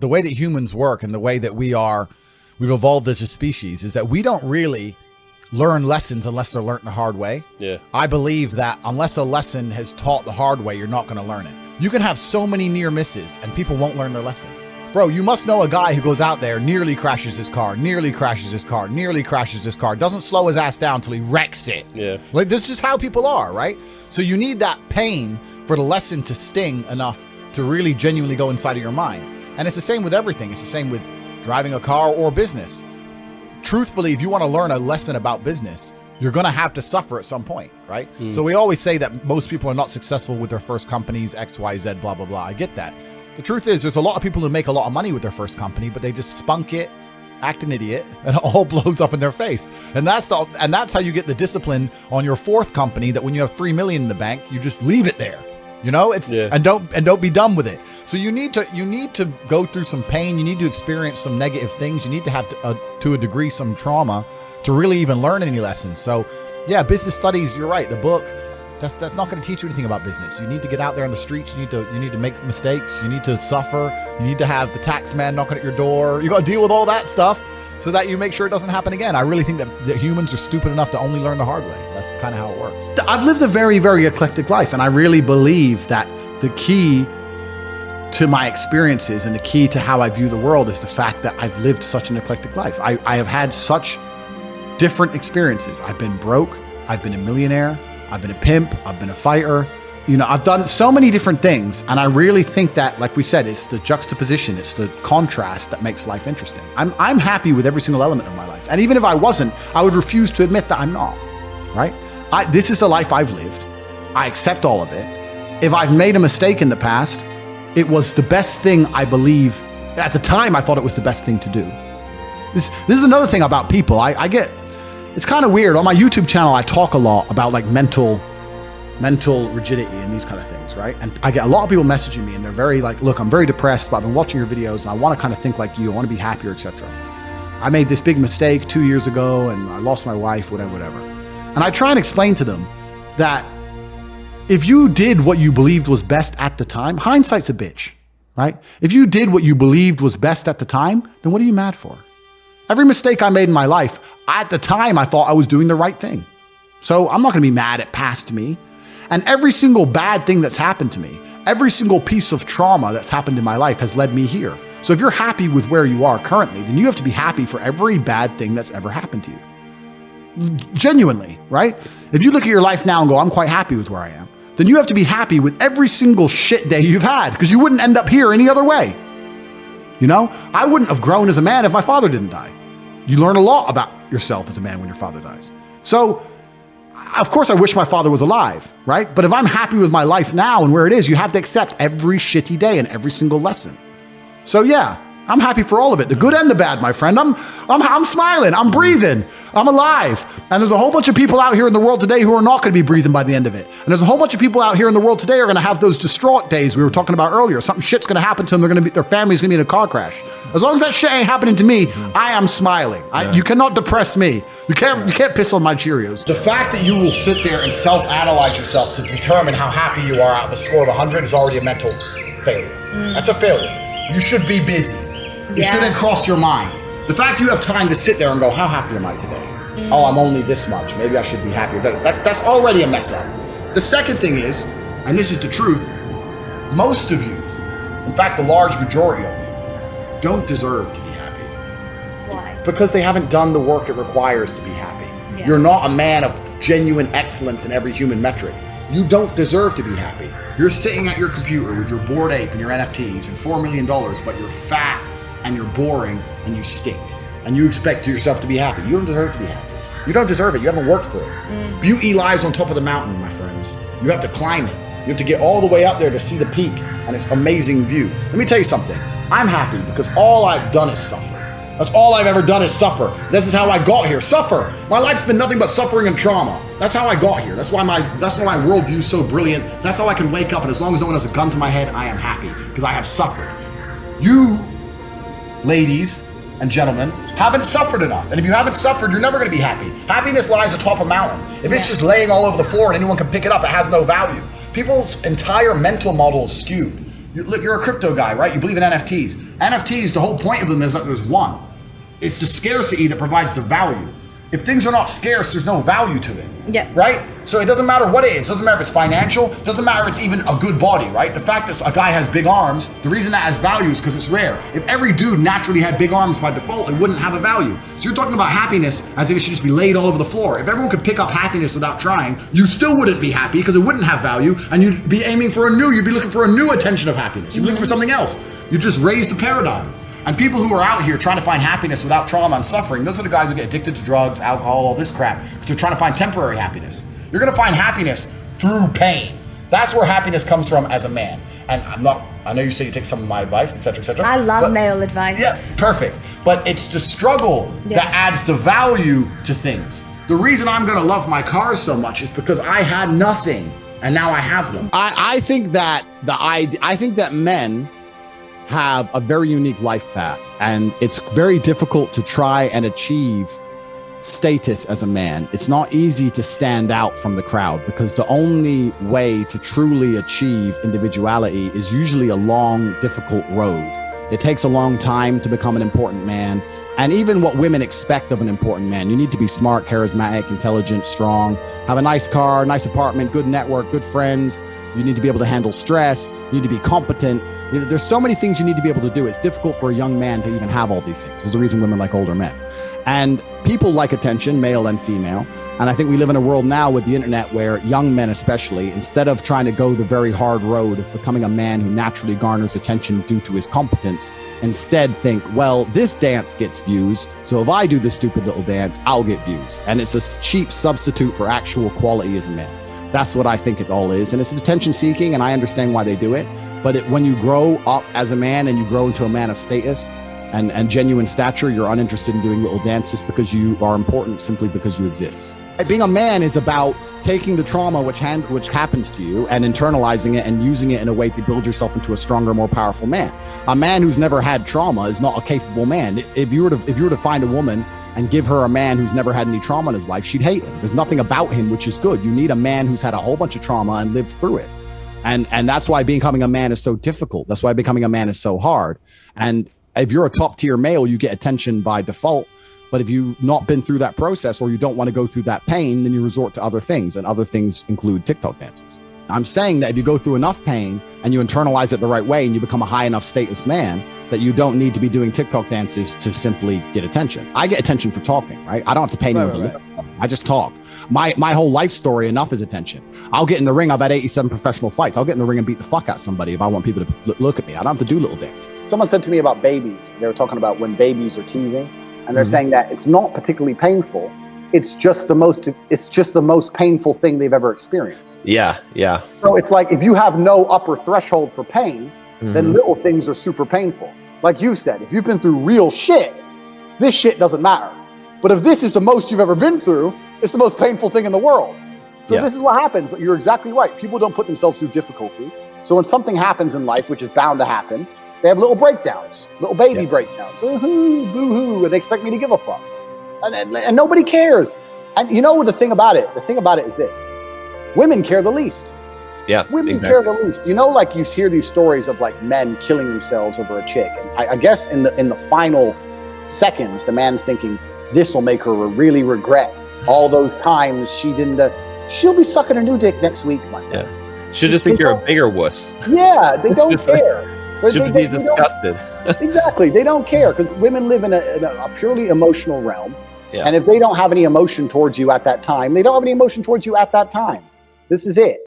the way that humans work and the way that we've evolved as a species is that we don't really learn lessons unless they're learned the hard way. Yeah. I believe that unless a lesson has taught the hard way, you're not going to learn it. You can have so many near misses and people won't learn their lesson. Bro, you must know a guy who goes out there, nearly crashes his car, doesn't slow his ass down till he wrecks it. Yeah. Like, this is how people are, right? So you need that pain for the lesson to sting enough to really genuinely go inside of your mind. And it's the same with everything. It's the same with driving a car or business. Truthfully, if you want to learn a lesson about business, you're going to have to suffer at some point, right? So we always say that most people are not successful with their first companies, X, Y, Z, blah, blah, blah. I get that. The truth is there's a lot of people who make a lot of money with their first company, but they just spunk it, act an idiot, and it all blows up in their face. And that's how you get the discipline on your fourth company, that when you have 3 million in the bank, you just leave it there. You know, and don't be done with it. So you need to go through some pain. You need to experience some negative things. You need to have to a degree some trauma to really even learn any lessons. So yeah, business studies, you're right. The book, that's not going to teach you anything about business. You need to get out there on the streets. You need to make mistakes. You need to suffer. You need to have the tax man knocking at your door. You got to deal with all that stuff so that you make sure it doesn't happen again. I really think that humans are stupid enough to only learn the hard way. That's kind of how it works. I've lived a very, very eclectic life, and I really believe that the key to my experiences and the key to how I view the world is the fact that I've lived such an eclectic life. I have had such different experiences. I've been broke. I've been a millionaire. I've been a pimp. I've been a fighter. You know, I've done so many different things. And I really think that, like we said, it's the juxtaposition, it's the contrast that makes life interesting. I'm happy with every single element of my life. And even if I wasn't, I would refuse to admit that I'm not, right? This is the life I've lived. I accept all of it. If I've made a mistake in the past, it was the best thing, I believe. At the time, I thought it was the best thing to do. This is another thing about people. I get, it's kind of weird. On my YouTube channel, I talk a lot about like mental rigidity and these kind of things, right? And I get a lot of people messaging me and they're very like, look, I'm very depressed, but I've been watching your videos and I want to kind of think like you. I want to be happier, etc. I made this big mistake 2 years ago and I lost my wife, whatever. And I try and explain to them that if you did what you believed was best at the time, hindsight's a bitch, right? If you did what you believed was best at the time, then what are you mad for? Every mistake I made in my life, at the time, I thought I was doing the right thing. So I'm not going to be mad at past me. And every single bad thing that's happened to me, every single piece of trauma that's happened in my life has led me here. So if you're happy with where you are currently, then you have to be happy for every bad thing that's ever happened to you. Genuinely, right? If you look at your life now and go, I'm quite happy with where I am, then you have to be happy with every single shit day you've had, because you wouldn't end up here any other way. You know, I wouldn't have grown as a man if my father didn't die. You learn a lot about yourself as a man when your father dies. So, of course, I wish my father was alive, right? But if I'm happy with my life now and where it is, you have to accept every shitty day and every single lesson. So yeah, I'm happy for all of it, the good and the bad, my friend. I'm smiling, I'm breathing, I'm alive. And there's a whole bunch of people out here in the world today who are not going to be breathing by the end of it. And there's a whole bunch of people out here in the world today who are going to have those distraught days we were talking about earlier. Something shit's going to happen to them. Their family's going to be in a car crash. As long as that shit ain't happening to me, I am smiling. You cannot depress me. You can't piss on my Cheerios. The fact that you will sit there and self-analyze yourself to determine how happy you are out of a score of 100 is already a mental failure. That's a failure. You should be busy. It shouldn't cross your mind. The fact you have time to sit there and go, how happy am I today? Oh, I'm only this much. Maybe I should be happier. That's already a mess up. The second thing is, and this is the truth, most of you, in fact, the large majority of you, don't deserve to be happy. Why? Because they haven't done the work it requires to be happy. Yeah. You're not a man of genuine excellence in every human metric. You don't deserve to be happy. You're sitting at your computer with your Bored Ape and your NFTs and $4 million, but you're fat and you're boring and you stink. And you expect yourself to be happy. You don't deserve to be happy. You don't deserve it. You haven't worked for it. Beauty lies on top of the mountain, my friends. You have to climb it. You have to get all the way up there to see the peak and its amazing view. Let me tell you something. I'm happy because all I've done is suffer. That's all I've ever done is suffer. This is how I got here. Suffer. My life's been nothing but suffering and trauma. That's how I got here. That's why my worldview is so brilliant. That's how I can wake up, and as long as no one has a gun to my head, I am happy because I have suffered. You, ladies and gentlemen, haven't suffered enough. And if you haven't suffered, you're never going to be happy. Happiness lies atop a mountain. If it's just laying all over the floor and anyone can pick it up, it has no value. People's entire mental model is skewed. Look, you're a crypto guy, right? You believe in NFTs. NFTs, the whole point of them is that there's one. It's the scarcity that provides the value. If things are not scarce, there's no value to it. Yeah. Right? So it doesn't matter what it is. It doesn't matter if it's financial. It doesn't matter if it's even a good body, right? The fact that a guy has big arms, the reason that has value is because it's rare. If every dude naturally had big arms by default, it wouldn't have a value. So you're talking about happiness as if it should just be laid all over the floor. If everyone could pick up happiness without trying, you still wouldn't be happy because it wouldn't have value, and you'd be aiming for you'd be looking for a new attention of happiness. You'd be looking for something else. You just raised the paradigm. And people who are out here trying to find happiness without trauma and suffering, those are the guys who get addicted to drugs, alcohol, all this crap, because they're trying to find temporary happiness. You're going to find happiness through pain. That's where happiness comes from as a man. And I know you say you take some of my advice, et cetera, et cetera. I love male advice. Yeah, perfect. But it's the struggle that adds the value to things. The reason I'm going to love my cars so much is because I had nothing and now I have them. I think that men have a very unique life path, and it's very difficult to try and achieve status as a man. It's not easy to stand out from the crowd because the only way to truly achieve individuality is usually a long, difficult road. It takes a long time to become an important man. And even what women expect of an important man, you need to be smart, charismatic, intelligent, strong, have a nice car, nice apartment, good network, good friends. You need to be able to handle stress. You need to be competent. There's so many things you need to be able to do. It's difficult for a young man to even have all these things. There's a reason women like older men. And people like attention, male and female. And I think we live in a world now with the internet where young men especially, instead of trying to go the very hard road of becoming a man who naturally garners attention due to his competence, instead think, well, this dance gets views, so if I do this stupid little dance, I'll get views. And it's a cheap substitute for actual quality as a man. That's what I think it all is. And it's attention seeking, and I understand why they do it. But when you grow up as a man and you grow into a man of status and genuine stature, you're uninterested in doing little dances because you are important simply because you exist. Being a man is about taking the trauma which happens to you and internalizing it and using it in a way to build yourself into a stronger, more powerful man. A man who's never had trauma is not a capable man. If you were to find a woman and give her a man who's never had any trauma in his life, she'd hate him. There's nothing about him which is good. You need a man who's had a whole bunch of trauma and lived through it. And that's why becoming a man is so difficult. That's why becoming a man is so hard. And if you're a top tier male, you get attention by default. But if you've not been through that process or you don't want to go through that pain, then you resort to other things. And other things include TikTok dances. I'm saying that if you go through enough pain and you internalize it the right way and you become a high enough status man, that you don't need to be doing TikTok dances to simply get attention. I get attention for talking, right? I don't have to pay anyone to listen to me. I just talk. My whole life story enough is attention. I'll get in the ring. I've had 87 professional fights. I'll get in the ring and beat the fuck out of somebody if I want people to look at me. I don't have to do little dances. Someone said to me about babies. They were talking about when babies are teething, and they're saying that it's not particularly painful. It's just the most painful thing they've ever experienced. Yeah. So it's like if you have no upper threshold for pain, then little things are super painful. Like you said, if you've been through real shit, this shit doesn't matter. But if this is the most you've ever been through, it's the most painful thing in the world. So this is what happens. You're exactly right. People don't put themselves through difficulty. So when something happens in life, which is bound to happen, they have little breakdowns, little baby breakdowns. Boo-hoo, boo-hoo, and they expect me to give a fuck. And nobody cares. And you know the thing about it? The thing about it is this. Women care the least. Yeah, women care the least. You know, like you hear these stories of like men killing themselves over a chick. And I guess in the final seconds, the man's thinking, this will make her really regret all those times she didn't. She'll be sucking a new dick next week, my friend. Yeah. She'll just think you're a bigger wuss. Yeah, they don't care. Should be disgusted. Exactly. They don't care because women live in a purely emotional realm. Yeah. And if they don't have any emotion towards you at that time, they don't have any emotion towards you at that time. This is it.